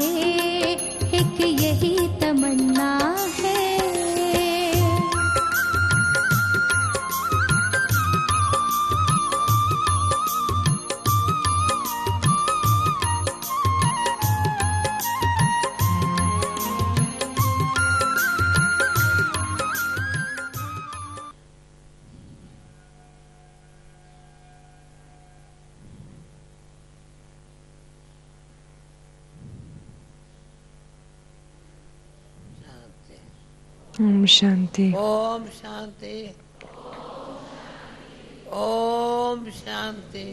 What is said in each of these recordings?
पाए, एक यही तमन्ना है। Om Shanti. ओम शांति, ओम शांति।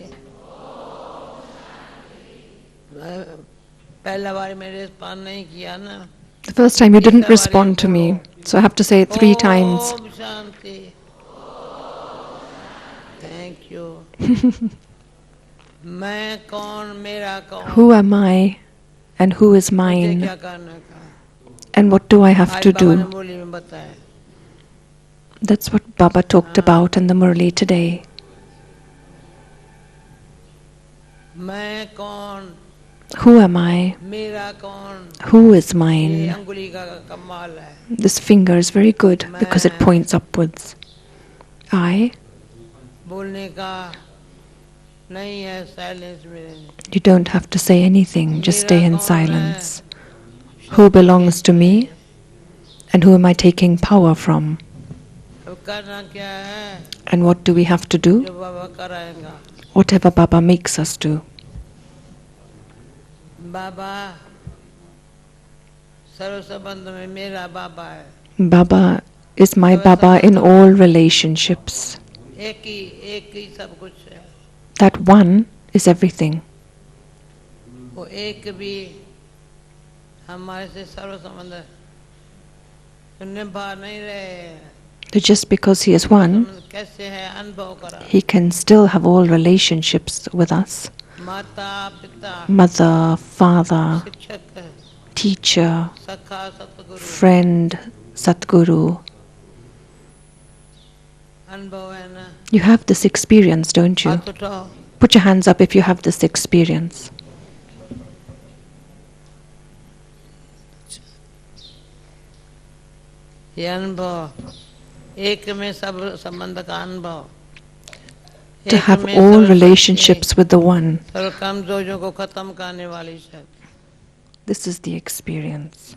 पहला बार मेरे रिस्पॉन्ड नहीं किया ना। The first time you didn't respond to me, so I have to say it 3 times. ओम शांति। Thank you. मैं कौन, मेरा कौन, Who am I and who is मुझे mine, क्या करना का, and what do I have आज to बाबा ने do? बोली में बताया। That's what Baba talked about in the Murli today. मैं कौन, Who am I? मेरा कौन, Who is ये mine? अंगुली का कमाल है। This finger is very good because it points upwards. I? बोलने का नहीं है, साइलेंस में। You don't have to say anything, just stay in silence. Who belongs to me and who am I taking power from? अब करना क्या है, And what do we have to do? जो बाबा कराएगा। Whatever Baba makes us do. बाबा सर्व संबंध में मेरा बाबा है। Baba is my Baba in all relationships. एक ही सब कुछ है। That one is everything. वो एक भी हमारे से सर्व संबंध निभा नहीं रहे। So just because he is one, कैसे है अनुभव करा। he can still have all relationships with us. माता पिता, Mother, father, शिक्षक, teacher, सखा, सतगुरु, friend, Satguru. अनुभव है ना। You have this experience, don't you? हाथ उठाओ। Put your hands up if you have this experience. ये अनुभव, एक में सब संबंध का अनुभव, To have all relationships with the one. सर्व कमजोरियों को खत्म करने वाली शक्ति। This is the experience.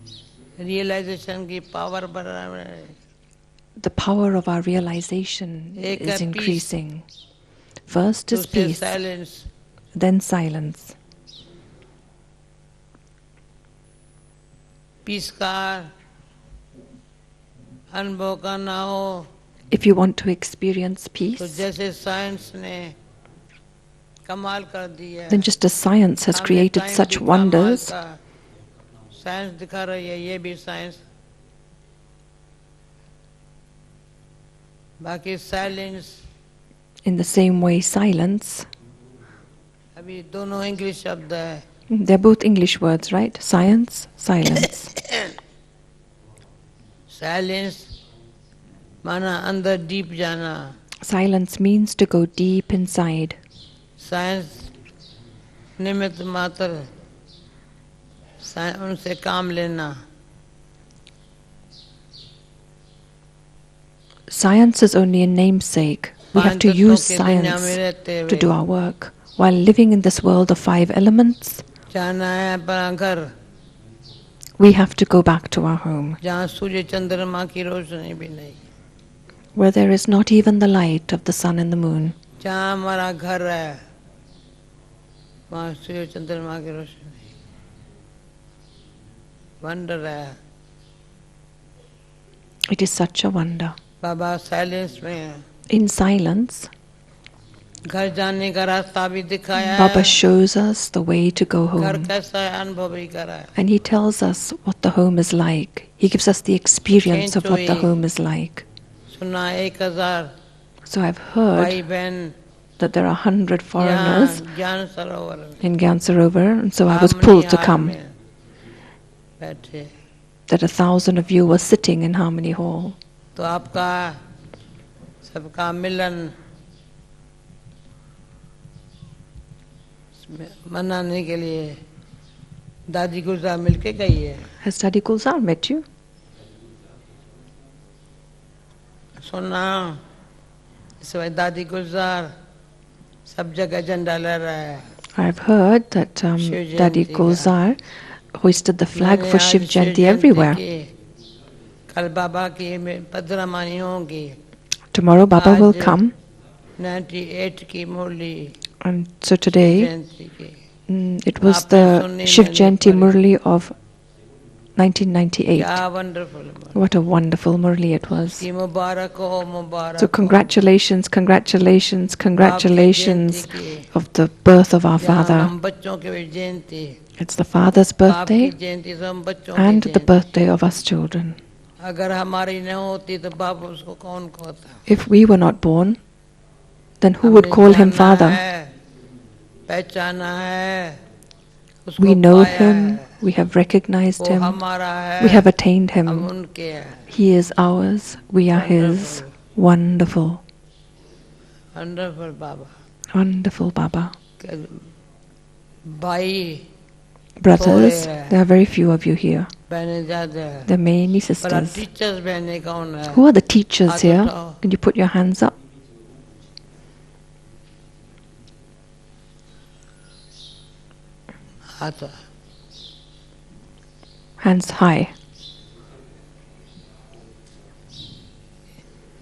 Realization की पावर बढ़ रहा है। The power of our realization is increasing. First is peace, silence, then silence. Peace का अनुभव करना हो If you want to experience peace, तो जैसे साइंस ने कमाल कर दिया, then just as science has created such wonders, science दिखा रही है, ये भी साइंस। बाकी silence, in the same way silence, अभी दोनों इंग्लिश शब्द है। they're both English words, right? Science, silence. Silence माना अंदर डीप जाना। Silence means to go deep inside. Science निमित्त मात्र, उनसे काम लेना। Science is only a namesake. We have to use science to do our work. While living in this world of 5 elements, जाना है अपना घर, we have to go back to our home, जहाँ सूर्य चंद्रमा की रोशनी भी नहीं, where there is not even the light of the sun and the moon. जहाँ हमारा घर है वहाँ सूर्य चंद्रमा की रोशनी नहीं। वंडर है। It is such a wonder. Baba silence में है। In silence, घर जाने का रास्ता भी दिखाया Baba है, shows us the way to go घर home. कैसा है अनुभव भी करा है। And he tells us what the home is like. He gives us the experience of what the home is like. सुना 1000 So I've भाई heard बहन that there are 100 foreigners ज्ञान सरोवर में in Gyansarovar, and so I was Harmony pulled to Hall come. में बैठे। That 1,000 of you were sitting in Harmony Hall. तो आपका सबका मिलन मनाने के लिए दादी गुलजार मिलके गई है। Has Daddy Gulzar met you? सुना इस बार दादी गुलजार सब जगह झंडा लहरा रहा है। I've heard that Shiv Daddy Jayanti का। Gulzar hoisted the flag मैंने for आज Shiv शिव Jayanti जयंती everywhere. की, कल बाबा की 15 मानी होंगी। Tomorrow Baba will आज come, 98 की मुरली and so शिव today जयंती की। it was आपने the सुनी Shiv मैंने Jayanti पढ़ी। Murli of 1998. क्या wonderful What a wonderful Murli it was. की मुबारक हो मुबारक So हो। congratulations, congratulations, congratulations की। of the birth of our जहाँ father. हम बच्चों की भी जयंती, It's the father's बाप की birthday जयंती तो हम बच्चों and की the Jayanti. birthday of us children. अगर हमारी न होती तो बाप उसको कौन कहता। If we were not born, then who would हमने call him जाना father? है, पहचाना है, उसको We know पाया him, है, we have recognized वो him, हमारा है, we have attained हम him. उनके हैं। He is ours, we are his. Wonderful, wonderful Baba. wonderful Baba. भाई Brothers, there are very few of you here. बहनें ज्यादा है। There are many पर sisters. टीचर्स बहनें कौन है? Who are the teachers हाथ here? उठाओ। Can you put your hands up? हाथ Hands high.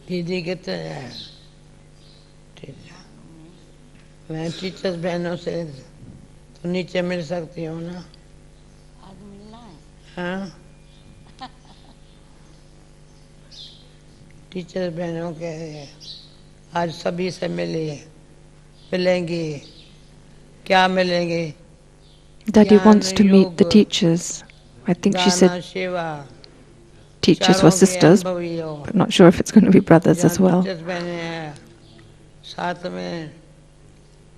दीदी कितने हैं? ठीक है। मैं टीचर्स बहनों से तो नीचे मिल सकती हूँ ना? आज मिलना है। हाँ? टीचर्स बहनों के आज सभी से मिलेंगी। क्या मिलेंगी? Daddy Jnana wants to meet the Yoga. teachers. I think she दाना said सेवा teachers चारों were के sisters, अनुभवी हो। but not sure if it's going to be brothers as जहाँ well. टीचर्स बहनें हैं साथ में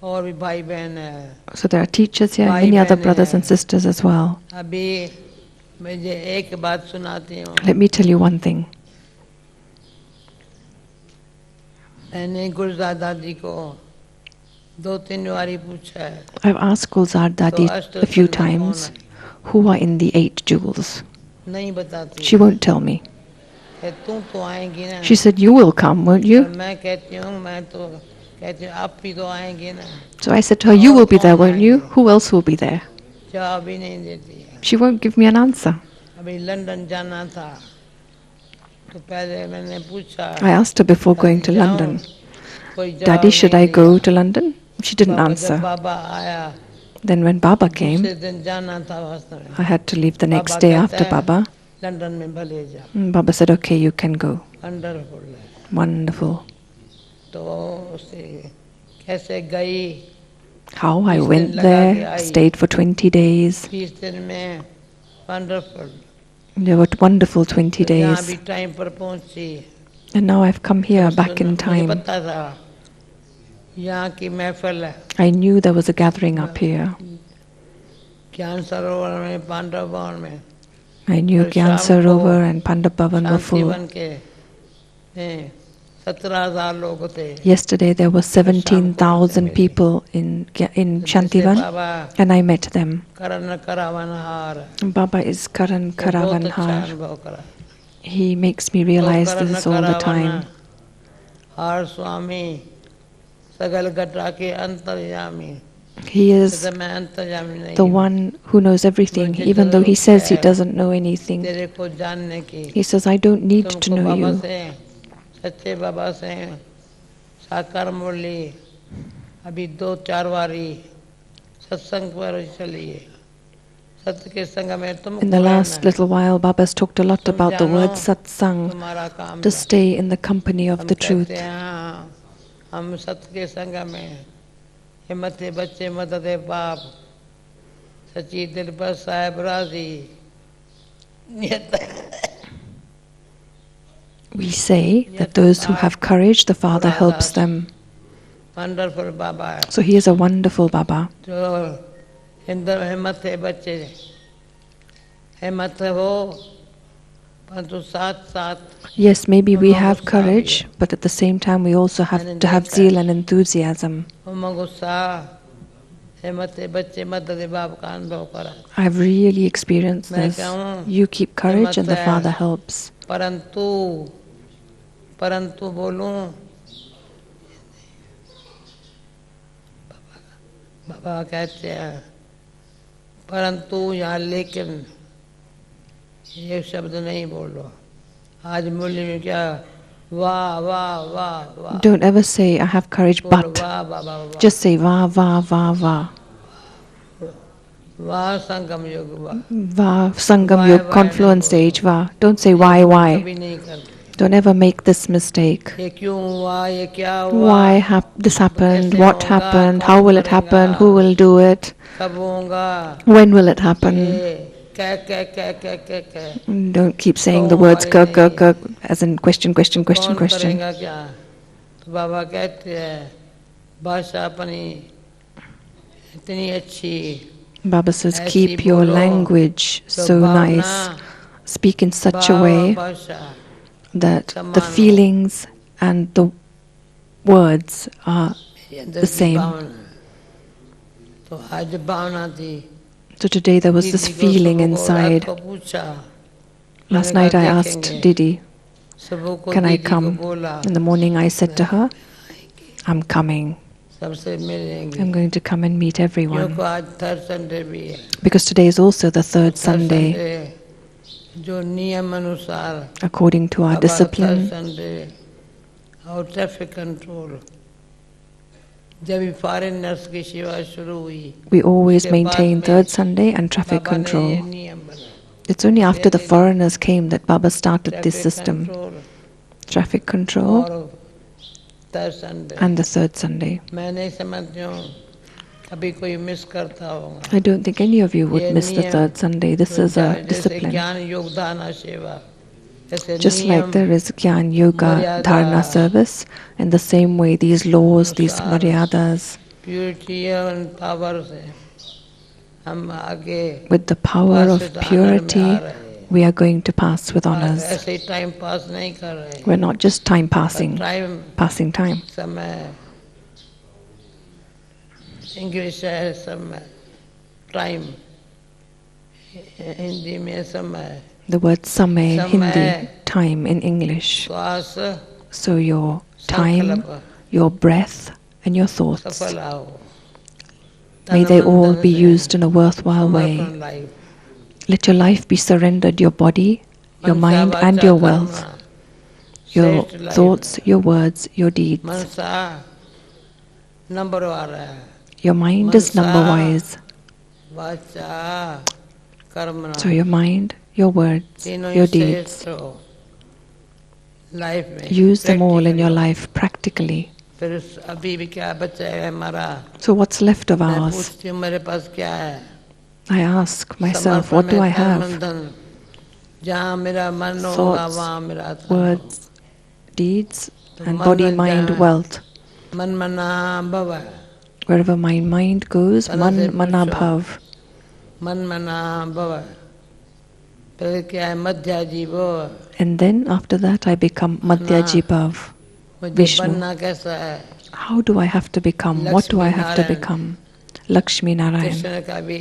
और भी भाई बहन है। So there are teachers here and भाई many other बहनें brothers हैं। and sisters as well. अभी मुझे एक बात सुनाती हूँ। Let me tell you one thing. मैंने गुलजार दादी को 2-3 बारी पूछा है। I've asked Gulzar Dadi a few times who are in the 8 jewels. नहीं बताती। She won't tell me. कि तुम तो आएंगी ना। She said, you will come, won't और you? मैं कहती हूँ मैं तो कहती हूँ आप भी तो आएंगी ना। So I said to her, you will be there, won't you? Who else will be there? जवाब ही नहीं देती है। She won't give me an answer. अभी लंदन जाना था तो पहले मैंने पूछा I asked her before going to London, कोई जवाब Daddy, should I नहीं go दिया। to London? She didn't जब answer. बाबा आया Then when Baba came, दूसरे दिन जाना था वास्तव में। I had to leave the next Baba day कहता after है, Baba. लंदन में भले जा। Baba said, okay, you can go. Wonderful है। Wonderful. तो उसे कैसे गई? How I 20 went दिन लगा के there, I. stayed for 20 days. 20 दिन में वंडरफुल। There were wonderful 20 यहाँ भी days. टाइम पर पहुंची। And now I've come here back in मुझे time. पता था यहाँ की महफिल है। I knew there was a gathering up here. ज्ञान सरोवर में पांडव भवन में I knew और Gyan शाम को Sarovar and Pandap Bhavan were Shanti full. One के 17,000 लोग थे। Yesterday there were 17,000 people in Shantivan, Baba and I met them. Karan करावनहार Baba is Karan बहुत अच्छा Karavanhar. अनुभव करा। He makes me realize तो this all the time. हार स्वामी सगल घटा के अंतर्यामी। He is कहता मैं अंतर्यामी नहीं the हूँ। one who knows everything, मुझे even though he जरूरत says he है doesn't know anything. तेरे को जानने की। He says, I don't need to तुमको know बाबा you. से सच्चे बाबा से साकार मुरली अभी 2-4 बारी सत्संग पर चली है। सत्य के संग में तुम In the last little while, Baba's talked a lot about the word satsang, तुम्हारा काम to stay in the company of हम the truth. कहते हैं हाँ, हम सत्य के संग में हिम्मत बच्चे मदद पाप सच्ची दिल पर साहेब राजी नियत। We say that those who have courage, the Father helps them. Wonderful Baba है So he is a wonderful Baba. जो अंदर हिम्मत है बच्चे हिम्मत हो परंतु साथ साथ Yes, maybe we have courage, but at the same time we also have to have zeal and enthusiasm. उमंग उत्साह हिम्मत बच्चे मत दे बाप का अनुभव करा I've really experienced मैं this. कहूँ You keep courage and the हिम्मत Father है, helps. परंतु बोलूं बाबा कहते हैं परंतु यहाँ लेकिन ये शब्द नहीं बोलो आज मूल्य में क्या वाह वाह वाह वाह Don't ever say, I have courage, बोलो but वाह वाह वाह वाह just say, va, va, va, va. वाह संगम योग वाह Va, Sangam, Why, your why confluence नहीं stage, va. Don't say why, why. कभी नहीं करते Don't ever make this mistake. ये क्यों हुआ ये क्या हुआ Why this happened? कैसे What होगा, happened? कौन How will it करेगा, happen? Who will do it? कब होगा When will it happen? ये क्या Don't keep saying the कौन words हमारे ka, नहीं, as in question, question, question, कौन question. करेगा क्या तो बाबा कहते हैं भाषा अपनी इतनी अच्छी Baba says, ऐसी keep your बोलो, language तो so Bhavna, nice. Speak in such a भाव way भाषा that the समान हो। feelings and the words are ये अंदर the की same. भावना तो आज भावना थी So today there was this दीदी को feeling सबको रात inside. को पूछा Last मैंने night कहा, I asked देखेंगे। Didi, सबको can I दीदी को come? बोला In the morning I said to her, I'm coming. सबसे मिलेंगे I'm going to come and meet everyone. क्योंकि आज थर्ड संडे भी है Because today is also the third third Sunday. Sunday जो नियम अनुसार According to our अब थर्ड discipline, संडे और ट्रैफिक कंट्रोल जब भी फॉरेनर्स की सेवा शुरू हुई we always उसके बाद maintain में third Sunday and traffic बाबा ने ये control. नियम बनाया It's only after the foreigners came that Baba started this traffic system. Control Traffic control और third Sunday and the third Sunday. मैं नहीं समझती हूँ कभी कोई मिस करता होगा I don't think any of you would ये miss the नियम third Sunday. This is a जैसे discipline. ज्ञान योगदान सेवा ऐसे Just like नियम there is Gyan Yoga Maryada. Dharana service, in the same way these laws, these अनुसार maryadas, purity and power से हम आगे with the power of पास में purity, आ रहे हैं we are going to pass with honors. ऐसे ही time pass नहीं कर रहे We're not just time passing, time passing time. समय इंग्लिश है समय टाइम हिंदी में समय The word samay in Samay. Hindi, time in English. श्वास So your time, संकल्प your breath, and your thoughts, सफल आओ may they all be used in a worthwhile way. Life Let your life be surrendered, your body, your mind, and your wealth, your thoughts, your words, your deeds. मनसा number आ रहा है Your mind is number wise. वाचा कर्मणा So your mind, your words, तीनों your he deeds, श्रेष्ठ हो life में use them all in your practically। life practically. फिर अभी भी क्या बचा है हमारा So what's left of मैं ours? पूछती हूँ मेरे पास क्या है I ask myself, समर्पण what do में I तन have? मन धन जहाँ मेरा मन होगा Thoughts, वहाँ मेरा आत्मा words, deeds, and मन body, में mind, जहाँ wealth. मन मना भव Wherever my mind goes, तन man से mana पूछो। bhav. मन मना भव फिर क्या है मध्या जीवो And then after that I become Madhyaji Bhav. मुझे Vishnu. बनना कैसा है How do I have to become? What do I have to Lakshmi become? Lakshmi Narayan. Krishna का भी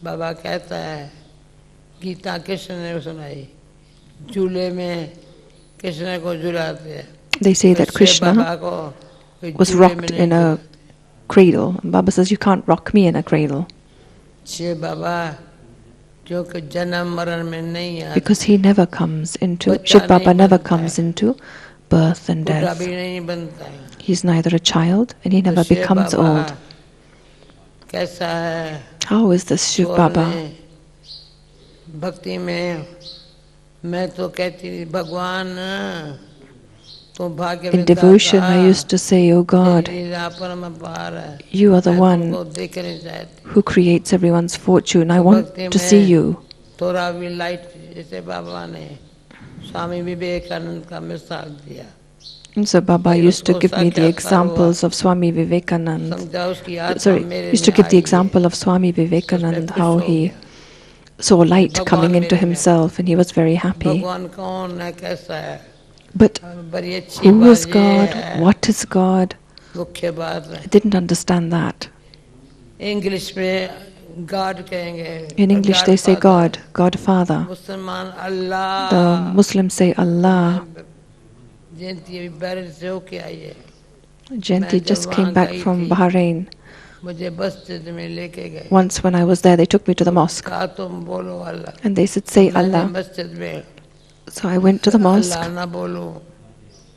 बाबा कहता है गीता कृष्ण ने सुनाई झूले में कृष्ण को झुलाते हैं They say that Shiv Krishna बाबा को कोई was झूले में rocked नहीं in a cradle. And Baba says, you can't rock me in a cradle. Shiv बाबा जो कि जन्म मरण में नहीं आते Because he never comes into, बच्चा Shiv Baba नहीं never बनता comes है। into birth and बूढ़ा death. भी नहीं बनता है He's neither a child and he तो never शिव becomes बाबा old. कैसा है How is this Shiv और Baba? में भक्ति में मैं तो कहती थी भगवान तो भाग्य In devotion I used to say, oh God, you are the one who creates everyone's fortune. I want to see you. थोड़ा भी लाइट जैसे बाबा ने स्वामी विवेकानंद का मिसाल दिया And so Baba used to give me the examples of Swami Vivekanand. समझा उसकी आत्मा Sorry, मेरे used to में give the आई है example of Swami Vivekanand, खुश how हो he गया। saw light coming into मेरे में। himself and he was very happy. भगवान कौन है कैसा है But बड़ी अच्छी who is बात ये God? है What is God? मुख्य बात है I didn't understand that. English में गॉड कहेंगे. In English they say God, God Father. मुसलमान अल्लाह. The Muslims say Allah. जयंती अभी बैरल से होके आई है. Jayanti just came back from Bahrain. मुझे मस्जिद में लेके गए. Once when I was there, they took me to the mosque. कहा तुम बोलो अल्लाह. And they said, say Allah. मस्जिद में. So I went to the mosque. अल्लाह ना बोलो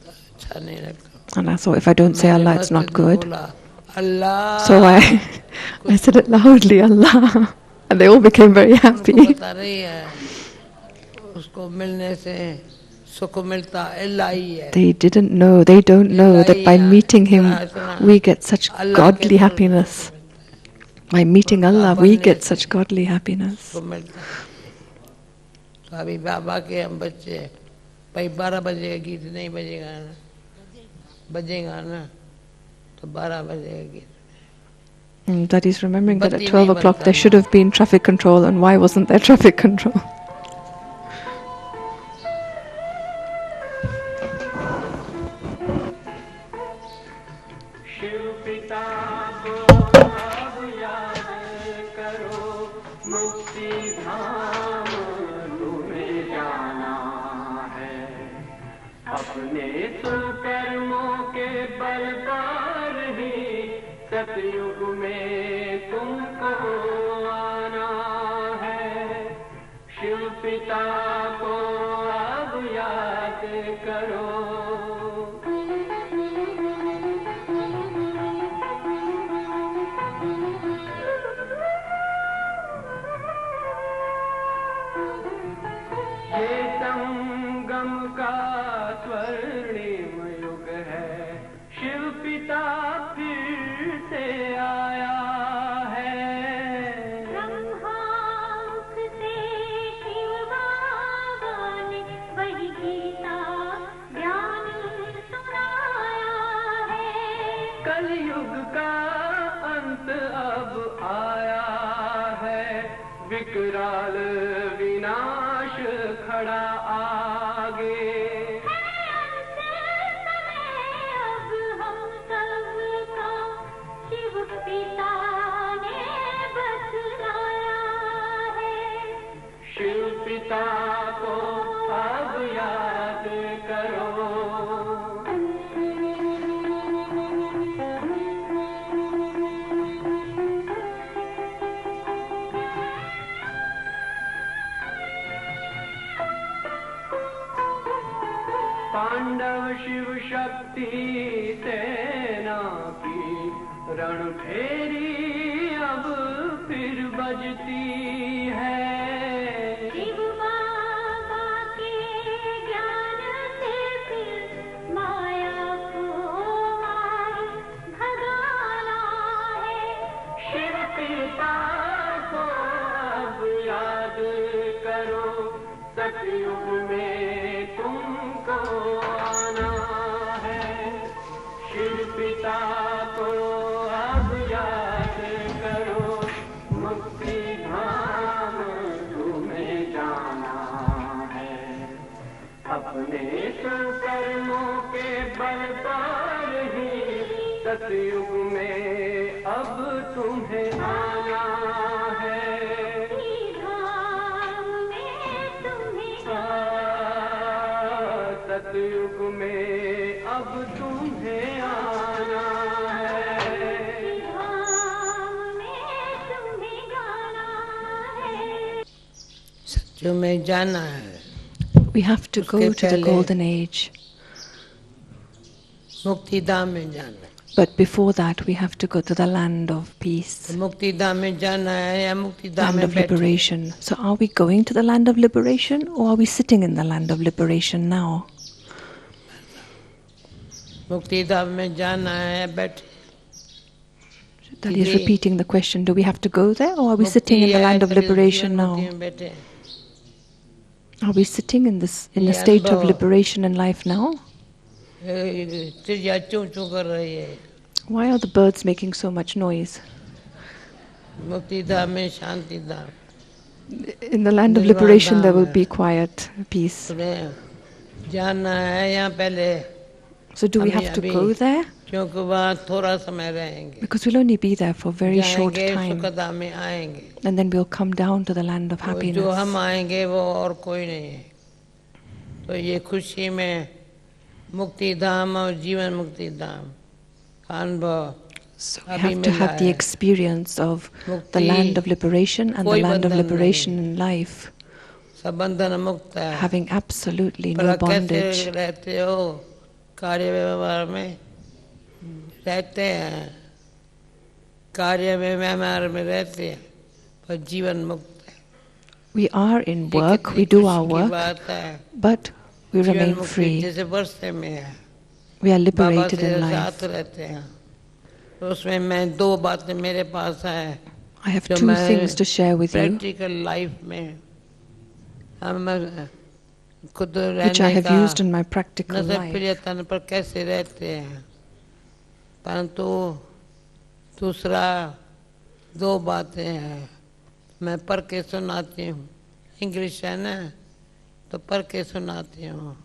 अच्छा नहीं लगता. And I thought, if I don't say Allah, it's not good. Allah. So I said it loudly, Allah. And they all became very happy. पता नहीं है उसको मिलने से सुख मिलता अल्लाह ही है. They don't know that by meeting Him, we get such godly happiness. By meeting Allah, we get such godly happiness. सुख मिलता. तो अभी बाबा के हम बच्चे भाई 12 बजे गीत नहीं बजेगा ना. बजेगा ना तो 12 बजेगा गीत. That is remembering that at 12 o'clock there should have been traffic control, and why wasn't there traffic control? अपने सुकर्मों के बल पर ही सतयुग में तुमको आना है. शिव पिता को अब याद करो. ये संगम का स्वर्णिम युग है. शिव पिता फिर से आया है. ब्रह्मामुख से शिव बाबा ने वही गीता ज्ञान सुनाया है. कलयुग का अंत अब आया है. विकराल विनाश खड़ा आगे. अब हम सबका शिव पिता ने बतलाया है. शिव पिता को अब याद करो. पांडव शिव शक्ति सेना की रणभेरी अब फिर बजती है. शिव बाबा के ज्ञान से फिर माया को मार भगाना है. शिव पिता को अब याद करो. सतयुग में तुमको आना है. शिव पिता को अब याद करो. मुक्ति धाम तुम्हें जाना है. अपने सुकर्मों के बल पर ही सतयुग में अब तुम्हें आना है. सतयुग में अब तुम्हें आना है. सतयुग में जाना है. We have to go to the golden age. मुक्ति धाम में जाना है. But before that, we have to go to the land of peace, मुक्ति धाम में जाना है या मुक्ति धाम land में of बैठे. liberation. So are we going to the land of liberation, or are we sitting in the land of liberation now? मुक्ति धाम में जाना है या बैठे. That is repeating the question, do we have to go there, or are we sitting in the land of liberation now? मुक्ति में बैठे. Are we sitting in the state of liberation in life now? चिड़िया चूं चूं कर रही है. Why are the birds making so much noise? मुक्ति धाम में शांति धाम. In the land of liberation there will be quiet, peace. जाना है या पहले So do we हम have to अभी go there? क्योंकि वहाँ थोड़ा समय रहेंगे, Because we'll only be there for a very short जाएंगे time. सुखदा में आएंगे, And then we'll come down to the land of तो जो happiness. हम आएंगे वो और कोई नहीं है। तो ये खुशी में मुक्ति धाम और जीवन मुक्ति धाम का अनुभव So we अभी have to मिल have रहा the है। experience of the मुक्ति land of liberation and the कोई land of बंधन liberation नहीं, in life, सब बंधन मुक्त है। having absolutely पर no कैसे bondage. रहते हो? कार्य व्यवहार में रहते हैं, कार्य में व्यवहार में रहते हैं, पर जीवन मुक्त है। We are in ये work, कितनी we do खुशी our की work, बात है। but we जीवन remain मुक्ति free. जैसे वर्षे में है, We are बाबा liberated से in साथ life. रहते हैं। तो उसमें मैं दो बातें मेरे पास है I have जो 2 मैं things to share with you, practical life में हम खुद which I रहने have का used in my practical नजर life. प्रिय तन पर कैसे रहते हैं। परंतु दूसरा दो बातें हैं, मैं पढ़ के सुनाती हूँ, इंग्लिश है ना, तो पढ़ के सुनाती हूँ।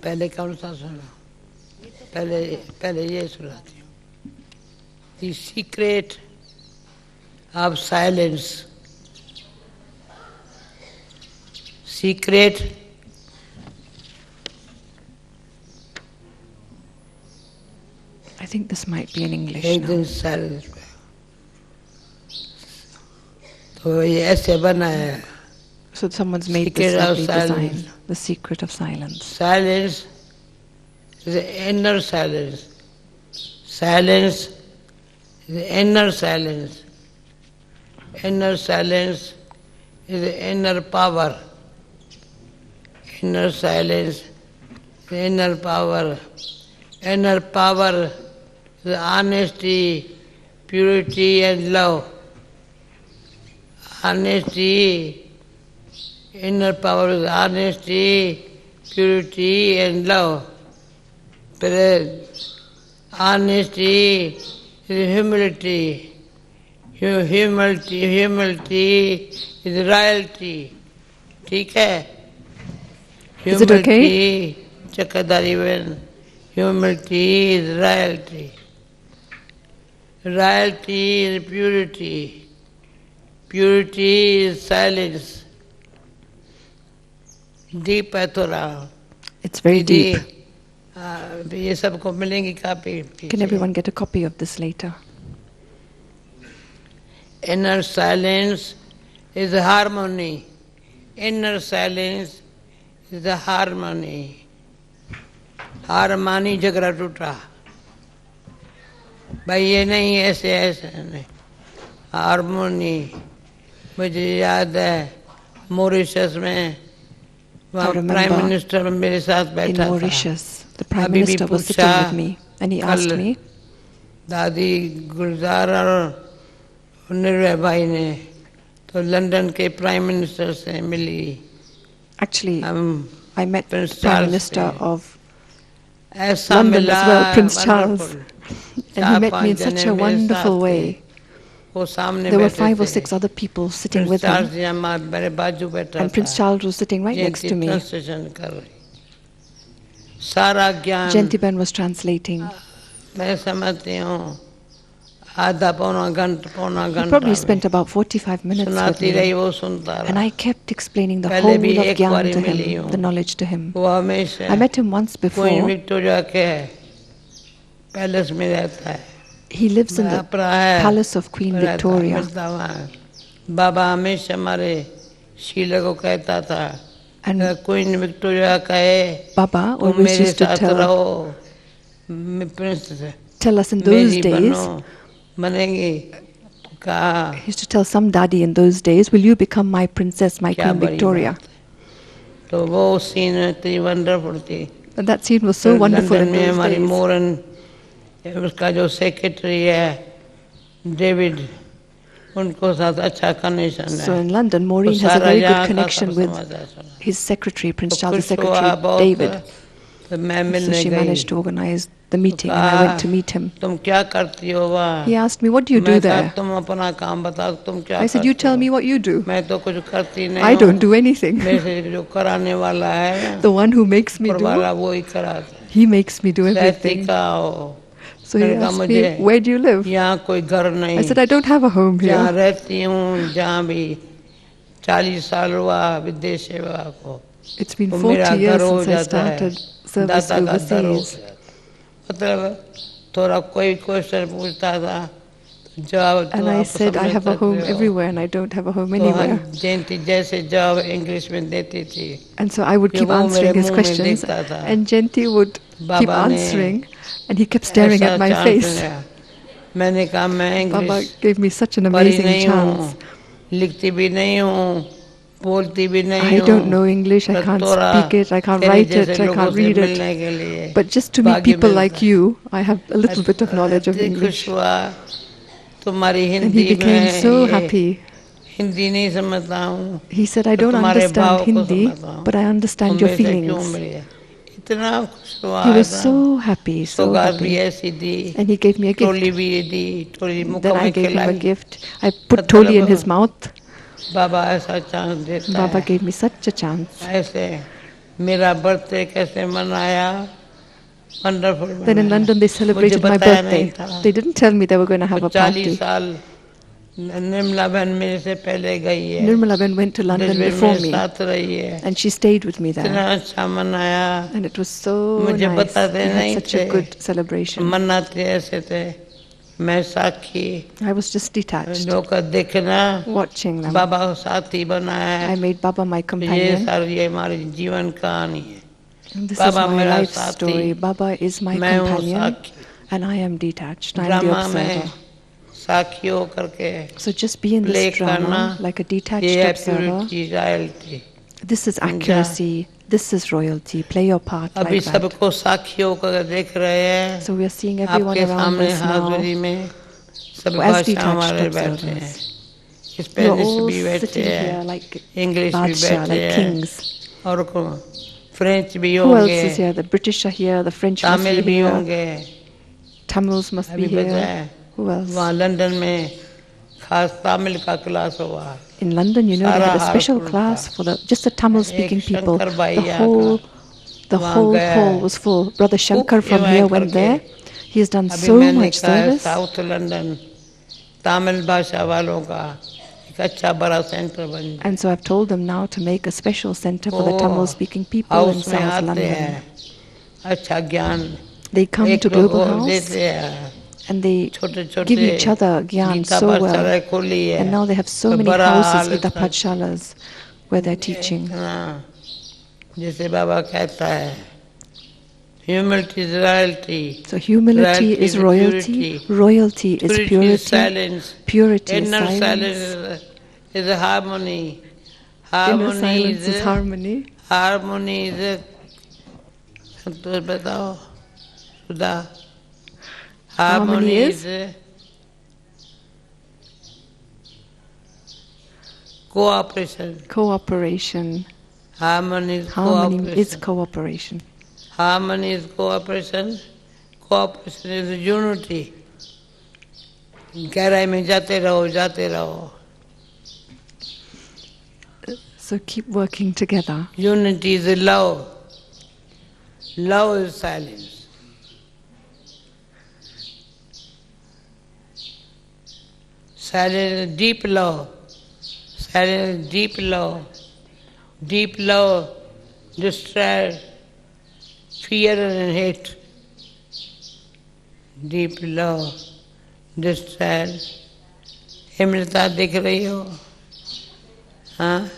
पहले कौन सा सुना? पहले ये सुनाती हूँ। The secret of silence. Secret I think this might be in English एक now. दिन साइलेंस में, तो ये ऐसे बना है। So someone's made this Secret of lovely design, silence. the secret of silence. Silence is the inner silence. Silence is the inner silence. Inner silence is the inner power. Inner silence is the inner power. Inner power is honesty, purity and love. Honesty, inner power is honesty, purity and love. Honesty is humility. Humility is royalty. ठीक है? Is it okay? चक्रधारी बहन, humility is royalty. Royalty is purity. Purity is silence. Deep है थोड़ा. It's very deep. ये सबको मिलेंगी copy. Can everyone get a copy of this later? Inner silence is harmony. Inner silence is the harmony. हारमानी झगड़ा टूटा, भाई ये नहीं ऐसे ऐसे नहीं, हारमोनी। मुझे याद है मॉरिशस में वहाँ प्राइम मिनिस्टर मेरे साथ In बैठा था। Mauritius, the Prime अभी भी Minister was sitting पूछा, with me and he asked me, दादी गुलजार और निर्भय भाई ने तो लंदन के प्राइम मिनिस्टर से मिली। actually, हम I met the Prince Prime Charles Minister से of ऐसा London मिला, as well, Prince Charles. wonderful। And he met me in such a wonderful way. वो सामने There were बैठे 5 or थे। 6 other people sitting Prince with Charles him, जी मेरे बाजू बैठा and Prince था। Charles was sitting right next to me. Translation कर रही, सारा ज्ञान Gentiben was translating. मैं समझती हूँ आधा पौना He probably घंटा spent about 45 minutes with सुनाती रही, me. वो सुनता And रहा। I kept explaining the पहले whole भी of एक Gyan बारी to मिली him, हूँ। the knowledge to him. वो हमेशा I met him once queen before. Victoria के पैलेस में रहता है। He lives in the अपरा है, palace of Queen रहता, Victoria. मिलता वहाँ। बाबा हमेशा हमारे शीला को कहता था, And क्वीन विक्टोरिया कहे Baba तुम always मेरे used to साथ tell रहो, Prince tell us in those मेरी days, बनो, बनेगी। कहा he used to tell some daddy in those days, will you become my princess, my क्या Queen बड़ी Victoria? बात है। तो वो सीन इतनी वंडरफुल थी। And that scene was so wonderful London in में those हमारी days. मोरन उसका जो सेक्रेटरी है डेविड, उनको साथ अच्छा कनेक्शन So है। in London, Maureen वो has a सारा very good यहाँ का connection सब with समाचार सुना। his secretary, Prince तो Charles' खुश हुआ secretary, बहुत, David. तो मैं So मिलने she गई। managed to organize the meeting and I went to meet him. तुम क्या करती हो वहाँ? He asked me, what do you do मैं कहा there? तुम अपना काम बताओ, तुम क्या I said, you tell me what you do. मैं तो कुछ करती नहीं I don't do anything. मेरे से जो कराने वाला है The one who makes me ऊपर do, वाला वो ही कराता है। he makes me do रहती everything. कहाँ हो? So he मैंने कहा, asked me, मुझे where do you live? यहाँ कोई घर नहीं। I said, I don't have a home जहाँ here. रहती हूँ, जहाँ भी 40 साल हुआ विदेश सेवा को, It's been वो 40 मेरा घर years हो since I जाता है, started service दाता का दर हो overseas. गया। मतलब थोड़ा कोई क्वेश्चन पूछता था, जवाब तो And I आप said, I समझ have a home सकते हो। everywhere and I don't have a home तो anywhere. हम जयंती जैसे जवाब इंग्लिश में देती थी, And so I would ये keep वो मेरे answering his मुंह में questions दिखता था। and Jenti would keep बाबा ने answering and he kept staring ऐसा at my चांस face. लिया। मैंने कहा मैं Baba English gave me such an पढ़ी amazing नहीं chance. हूँ, लिखती भी नहीं हूँ, बोलती भी नहीं I हूँ, don't know English, I पर can't तोरा speak it, I can't तेरे write जैसे it, I लोगों can't से read मिलने it. के लिए But just to meet भाग्य people मिलता like है। you, I have a little bit of knowledge of अति English. खुश हुआ तुम्हारी And हिंदी he became में, so ये happy. हिंदी नहीं समझता हूँ, He said, I तो don't तुम्हारे understand भाव को Hindi, समझता हूँ, but I तुम understand your मेरे से क्यों feelings. मिले? इतना खुश हुआ He was था। so happy, so सौगात भी happy. ऐसी दी, And he gave me a Toli gift. भी दी, टोली मुख Then I में gave him a खिलाई। gift. I put Toli in his mouth. बाबा ऐसा चांस देता Baba है। gave me such a chance. ऐसे मेरा बर्थडे कैसे मनाया, वंडरफुल Then in मनाया। London they मुझे celebrated my बताया नहीं birthday. था। They didn't tell me they were going to have a 40 party. साल निर्मला बहन मेरे से पहले गई है, Nirmala Ben went to London डिस्बेल before मेरे me साथ रही है, and she stayed with me इतना there. अच्छा मनाया। And it was so मुझे nice. बताते We had नहीं such थे, a good celebration. मनाते ऐसे थे। मैं साक्षी I was just detached, लोग देखना, watching them. बाबा को साथी बनाया I है। made Baba my ये companion. सारी ये हमारी जीवन कहानी है। And this is Baba my मेरा life साथी, story. Baba is my मैं हूँ companion Sakshi. and I am detached. I am the drama में observer. साक्षी होकर के So just be in play this drama करना, like a ये detached है observer. Purity, royalty. This is accuracy. This is royalty. Play your part अभी like that. सबको साक्षी होकर देख रहे हैं, So we are seeing everyone आपके around सामने us now हाजिरी में सब as भाषा detached हमारे बैठे हैं, observers. You are Spanish all भी बैठे sitting here हैं, like इंग्लिश भी Badsha, बैठे like हैं, kings. और फ्रेंच भी Who else होंगे, is here? The British are here. The French must Tamil be भी here. होंगे। Tamils must be अभी पता here. है Who else? वहाँ लंदन में खास तमिल का क्लास हुआ, In London, you know, they had a सारा special hall class for just the Tamil-speaking एक people. शंकर भाई The यहाँ the वहाँ whole गया hall है। was full. Brother Shankar from invite here went करके there. He has done अभी so मैंने much कहा है service. साउथ लंदन तमिल भाषा वालों का एक अच्छा बड़ा सेंटर बन जाए। And so I've told them now to make a special center for the वो Tamil-speaking people in हाउस में South आते London. हैं, अच्छा ज्ञान They come एक to लोग Global और House देते हैं, and they छोटे छोटे give each other gyan Gita so पाठशाला well. खोली है, And now they have so तो many बड़ा houses, हाल Gita इसमें Pathshalas, where they're teaching. हाँ, जैसे बाबा कहता है humility is royalty, So humility is royalty, royalty is purity is purity, silence, purity is inner silence, silence is harmony, inner harmony silence is is harmony. harmony is तो बताओ सुधा Harmony is cooperation, Cooperation. harmony is Harmony is cooperation, cooperation. harmony is cooperation, cooperation is unity। गहराई में जाते रहो। So keep working together. Unity is love, love is silence। Silence is deep love, silence is deep love, deep love destroys fear and hate, deep love destroys। हिम्रता दिख रही हो, हाँ,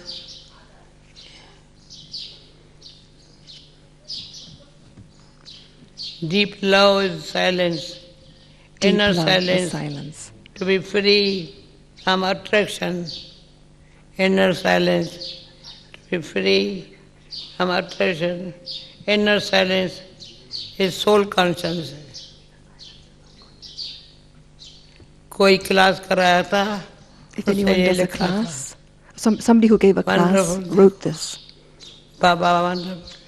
deep love is silence, Deep inner love silence, is silence. to be free from attraction, inner silence, to be free from attraction, inner silence is soul consciousness। कोई class कराया था, If उसने anyone ये does a लिखा था, class, somebody who gave a class Wonderful. wrote this. Baba wonderful.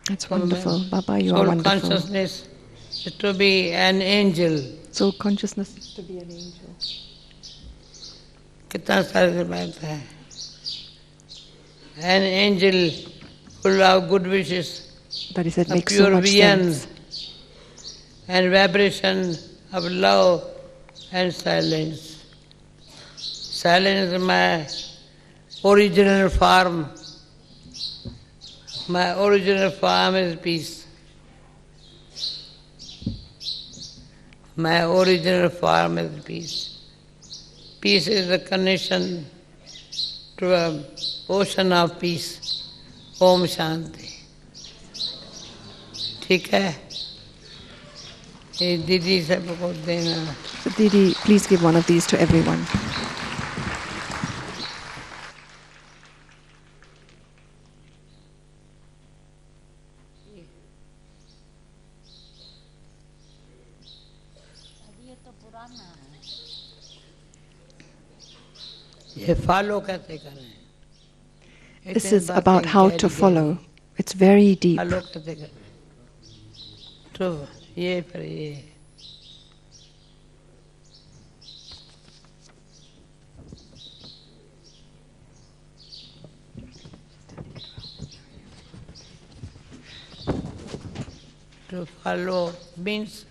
That's wonderful. Baba, you are Soul wonderful. consciousness is to be an angel. Soul consciousness is to be an angel. कितना सारे बात है. An angel full of good wishes, That is, it a makes so pure much vision sense. and vibration of love and silence. Silence is my original form. My original form is peace. My original form is peace. Peace is the connection to an ocean of peace. Om Shanti. ठीक है? ये दीदी सबको देना. So Didi, please give one of these to everyone. अभी ये तो पुराना है. ये फॉलो कैसे करें? This is about how to follow. It's very deep. Follow कैसे करें? तो ये फिर ये. To follow means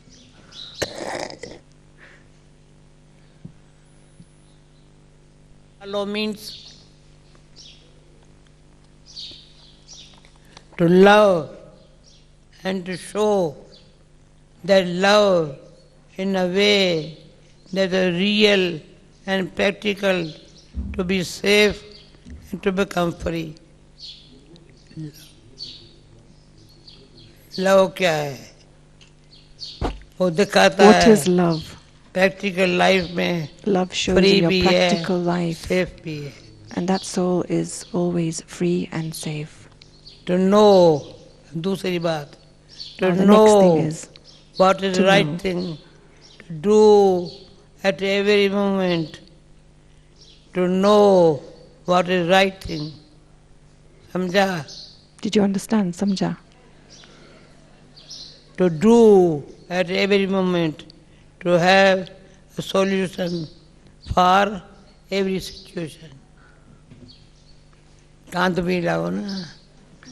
follow means to love and to show that love in a way that is real and practical, to be safe and to become free. Love क्या है? वो दिखाता What है is love? प्रैक्टिकल लाइफ में Love shows free in your भी है, practical life. Safe भी है. And that soul is always free and safe. To know, दूसरी बात, to Now the next know thing is what is to the right know. thing to do at every moment. To know what is right thing. समझा? Did you understand, Samjha? To do at every moment, to have a solution for every situation. Kant भी लाओ ना.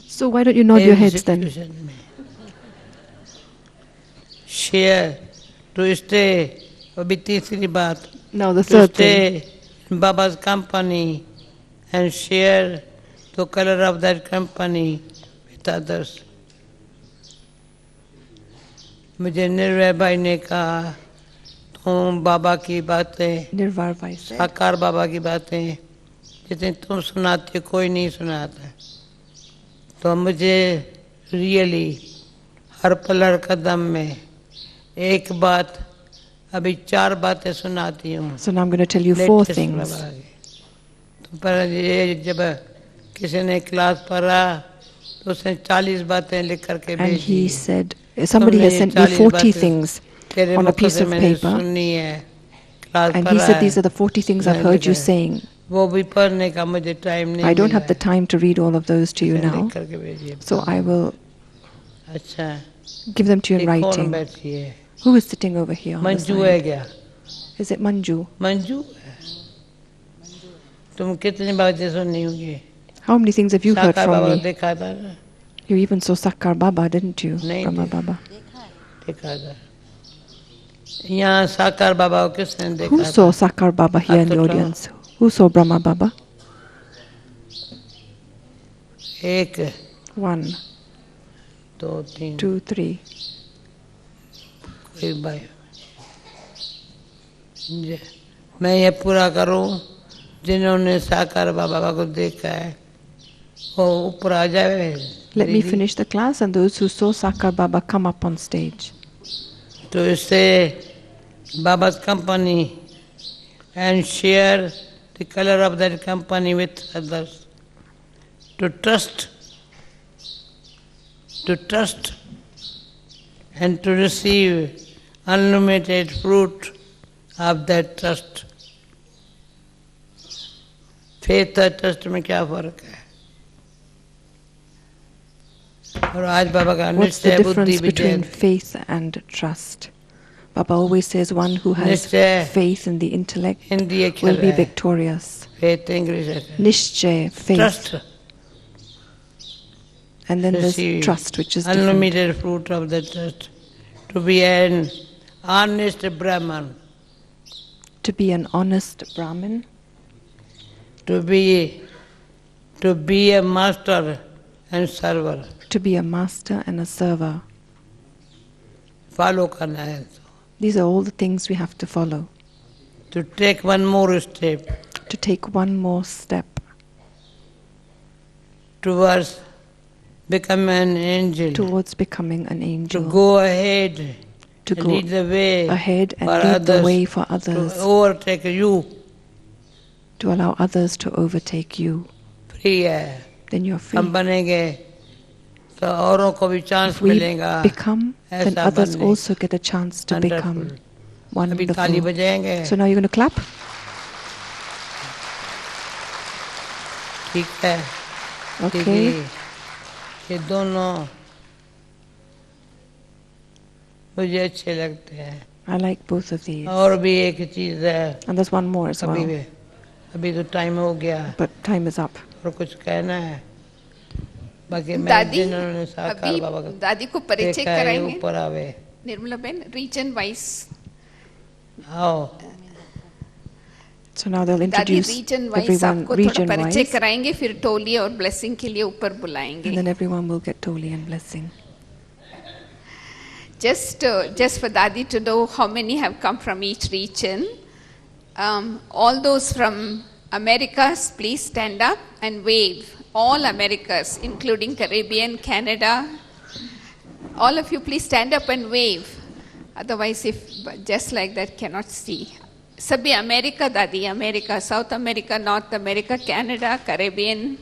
So why don't you nod your heads then? situation में. Share, to stay, अभी तीसरी बात, Now the to third thing. stay in Baba's company and share the color of that company with others. मुझे निर्भय भाई ने कहा, तुम बाबा की बातें, Nirvar Bhai said, साकार बाबा की बातें जितनी तुम सुनाते कोई नहीं सुनाता. तो मुझे रियली हर पल हर कदम में एक बात, अभी 4 बातें सुनाती हूँ. So now I'm going to tell you 4 Latest things. बाबा की. तो पर ये जब किसी ने क्लास पढ़ा तो उसने 40 बातें लिख करके And भेजी. he said, somebody has sent me 40 things तेरे on a मुख piece से of मैंने paper. सुनी है, क्लास And he पढ़ा said, है. these are the 40 things I've heard you saying. वो भी पढ़ने का मुझे टाइम नहीं I don't मिला have the time to read all of those to you है. now. लिख करके भेजिए. So I will अच्छा, give them to you in ये कौन writing. बैठी है? Who is sitting over here on the Manju है side? क्या? Is it Manju? मंजू है. तुम कितनी बातें सुनी होंगी? How many things have you heard साकार बाबा from me? देखा था ना? You even saw Sakar Baba, didn't you? नहीं Brahma देखा. Baba. देखा था. यहाँ साकार बाबा को किसने देखा Who था? saw Sakar Baba here in the Hath uthao. audience? Who saw Brahma Baba? एक, 1, 2, 3, 2, 3. कोई भाई. मैं ये पूरा करूं, जिन्होंने साकार बाबा को देखा है वो ऊपर आ जाए. Let me दीदी. finish the class, and those who saw Sakar Baba come up on stage. To stay Baba's company and share the color of that company with others. To trust and to receive unlimited fruit of that trust. Faith और trust में क्या फर्क है? और आज बाबा का What's the निश्चय बुद्धि difference between Vijay faith and trust? Baba always says one who has Nischay. faith in the intellect Hindi एक will be है victorious. faith इंग्लिश है Nishchay, faith. trust And then there's receive trust, which is different. unlimited fruit of the trust to be an honest Brahman, To be an honest Brahmin, to be a master and server. to be a master and a server. Follow करना है These are all the things we have to follow. to take one more step To take one more step towards become an angel, towards becoming an to angel. go ahead To and go lead the way ahead and for lead the others, way for to others. overtake you. To allow others to overtake you. Free है Then you're free. हम बनेंगे तो औरों को भी chance If we मिलेगा become, then ऐसा others बनने also get a chance to become Wonderful. अभी ताली wonderful. बजाएंगे So now you're going to clap? ठीक है Okay. क्योंकि ये दोनों मुझे अच्छे लगते हैं I like both of these. और भी एक चीज है And there's one more as अभी well. अभी तो टाइम हो गया But time is up. और कुछ कहना है बाकी मैं दादी जिन्होंने साकार अभी बाबा का दादी को परिचय देखा है, ये कराएंगे ऊपर आवे निर्मला बहन रीजन वाइज आओ So now they'll दादी introduce रीजन वाइज everyone आपको थोड़ा region परिचय wise, कराएंगे फिर टोली और ब्लेसिंग के लिए ऊपर and बुलाएंगे then everyone will get Toli and blessing. just for Dadi to know how many have come from each region. All those from Americas, please stand up and wave. All Americas, including Caribbean, Canada. All of you, please stand up and wave. Otherwise, if just like that, cannot see. Sabhi America, Dadi, America, South America, North America, Canada, Caribbean.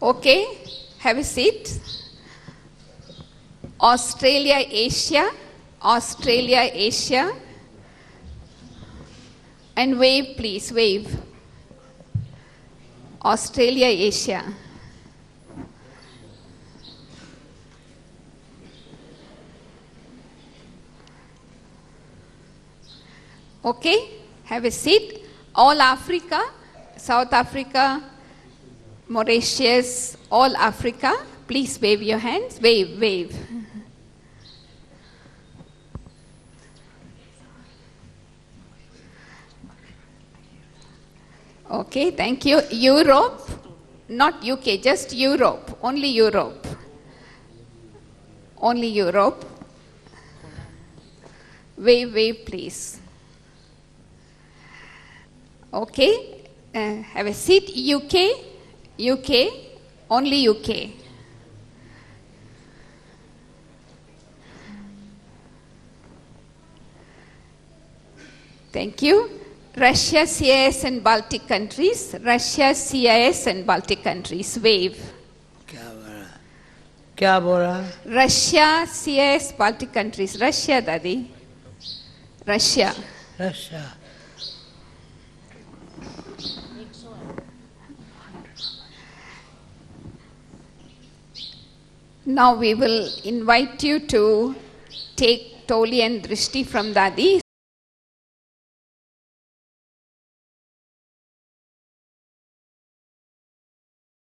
Okay, have a seat. Australia, Asia. Australia, Asia. And wave, please, wave. Australia, Asia. Okay, have a seat. All Africa, South Africa, Mauritius, all Africa, please wave your hands. Wave, wave. Okay, thank you. Europe, not UK, just Europe, only Europe. Only Europe. Wave, wave, please. Okay, have a seat. UK, only UK. Thank you. Russia, CIS and Baltic countries. Russia, CIS and Baltic countries. Wave. क्या बोल रहा है Russia, CIS, Baltic countries. Russia, Daddy. Russia. Russia Now we will invite you to take Toli and Drishti from Dadi.